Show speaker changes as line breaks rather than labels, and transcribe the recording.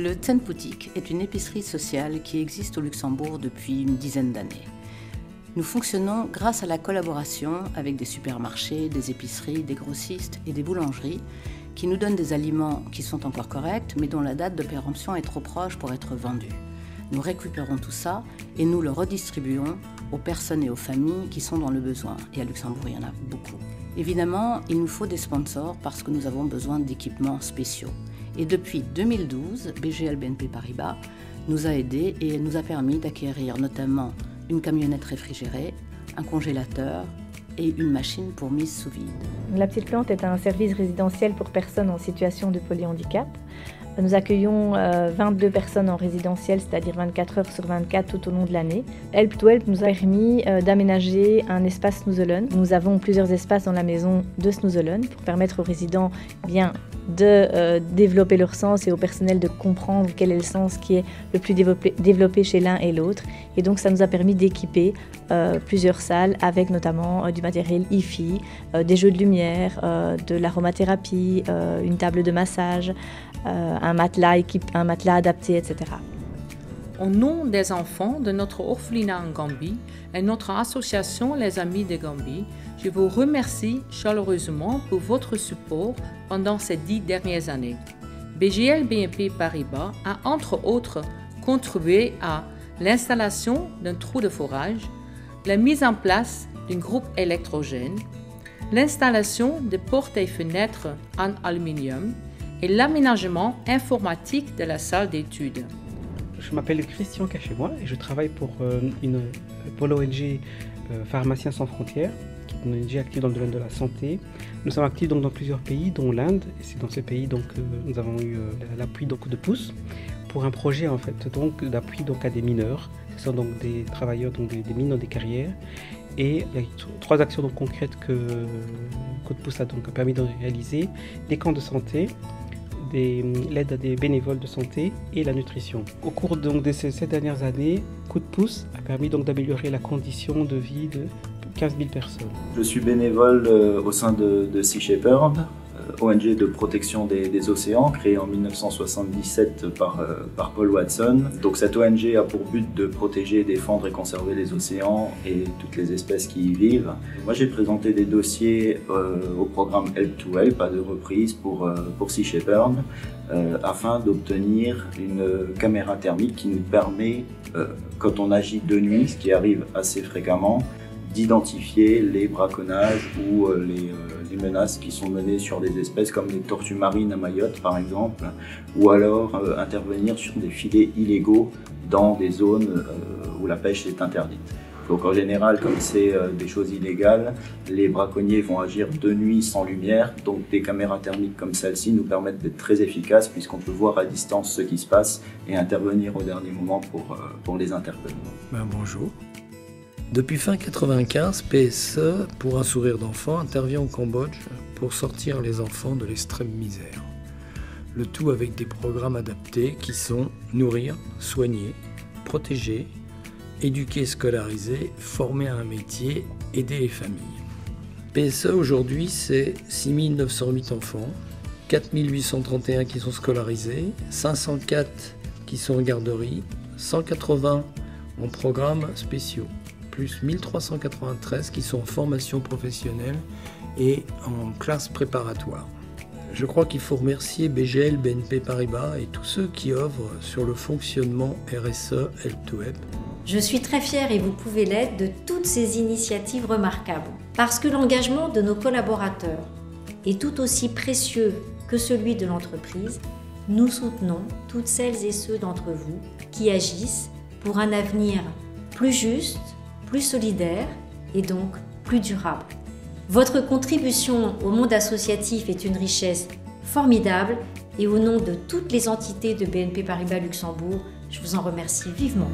Le Zenboutique est une épicerie sociale qui existe au Luxembourg depuis une dizaine d'années. Nous fonctionnons grâce à la collaboration avec des supermarchés, des épiceries, des grossistes et des boulangeries qui nous donnent des aliments qui sont encore corrects mais dont la date de péremption est trop proche pour être vendus. Nous récupérons tout ça et nous le redistribuons aux personnes et aux familles qui sont dans le besoin. Et à Luxembourg, il y en a beaucoup. Évidemment, il nous faut des sponsors parce que nous avons besoin d'équipements spéciaux. Et depuis 2012, BGL BNP Paribas nous a aidés et nous a permis d'acquérir notamment une camionnette réfrigérée, un congélateur et une machine pour mise sous vide.
La Petite Plante est un service résidentiel pour personnes en situation de polyhandicap. Nous accueillons 22 personnes en résidentiel, c'est-à-dire 24 heures sur 24 tout au long de l'année. Help to Help nous a permis d'aménager un espace Snoezelen. Nous avons plusieurs espaces dans la maison de Snoezelen pour permettre aux résidents de développer leur sens et au personnel de comprendre quel est le sens qui est le plus développé chez l'un et l'autre. Et donc ça nous a permis d'équiper plusieurs salles avec notamment du matériel hi-fi, des jeux de lumière, de l'aromathérapie, une table de massage, un matelas adapté, etc.
Au nom des enfants de notre orphelinat en Gambie et notre association Les Amis de Gambie, je vous remercie chaleureusement pour votre support pendant ces 10 dernières années. BGL BNP Paribas a entre autres contribué à l'installation d'un trou de forage, la mise en place d'un groupe électrogène, l'installation de portes et fenêtres en aluminium et l'aménagement informatique de la salle d'études.
Je m'appelle Christian Cachez-moi et je travaille pour l'ONG Pharmaciens sans frontières, qui est une ONG active dans le domaine de la santé. Nous sommes actifs donc dans plusieurs pays, dont l'Inde, et c'est dans ce pays donc nous avons eu l'appui de pouce pour un projet en fait donc d'appui donc à des mineurs. Ce sont donc des travailleurs donc des mineurs des carrières. Et il y a 3 actions donc concrètes que Coup de pouce a donc permis de réaliser: des camps de santé, l'aide à des bénévoles de santé et la nutrition. Au cours donc de ces 7 dernières années, Coup de pouce a permis donc d'améliorer la condition de vie de 15 000 personnes.
Je suis bénévole au sein de Sea Shepherd, ONG de protection des océans, créée en 1977 par Paul Watson. Donc cette ONG a pour but de protéger, défendre et conserver les océans et toutes les espèces qui y vivent. Moi j'ai présenté des dossiers au programme Help to Help à 2 reprises pour Sea Shepherd afin d'obtenir une caméra thermique qui nous permet, quand on agit de nuit, ce qui arrive assez fréquemment, d'identifier les braconnages ou les menaces qui sont menées sur des espèces comme les tortues marines à Mayotte par exemple, ou alors intervenir sur des filets illégaux dans des zones où la pêche est interdite. Donc en général, comme c'est des choses illégales, les braconniers vont agir de nuit sans lumière, donc des caméras thermiques comme celle-ci nous permettent d'être très efficaces puisqu'on peut voir à distance ce qui se passe et intervenir au dernier moment pour les interpeller.
Bonjour. Depuis fin 1995, PSE, pour un sourire d'enfant, intervient au Cambodge pour sortir les enfants de l'extrême misère. Le tout avec des programmes adaptés qui sont nourrir, soigner, protéger, éduquer, scolariser, former à un métier, aider les familles. PSE aujourd'hui, c'est 6 908 enfants, 4 831 qui sont scolarisés, 504 qui sont en garderie, 180 en programmes spéciaux, plus 1393 qui sont en formation professionnelle et en classe préparatoire. Je crois qu'il faut remercier BGL, BNP Paribas et tous ceux qui œuvrent sur le fonctionnement RSE Help to Help.
Je suis très fière, et vous pouvez l'être, de toutes ces initiatives remarquables. Parce que l'engagement de nos collaborateurs est tout aussi précieux que celui de l'entreprise, nous soutenons toutes celles et ceux d'entre vous qui agissent pour un avenir plus juste, plus solidaire et donc plus durable. Votre contribution au monde associatif est une richesse formidable et au nom de toutes les entités de BNP Paribas Luxembourg, je vous en remercie vivement.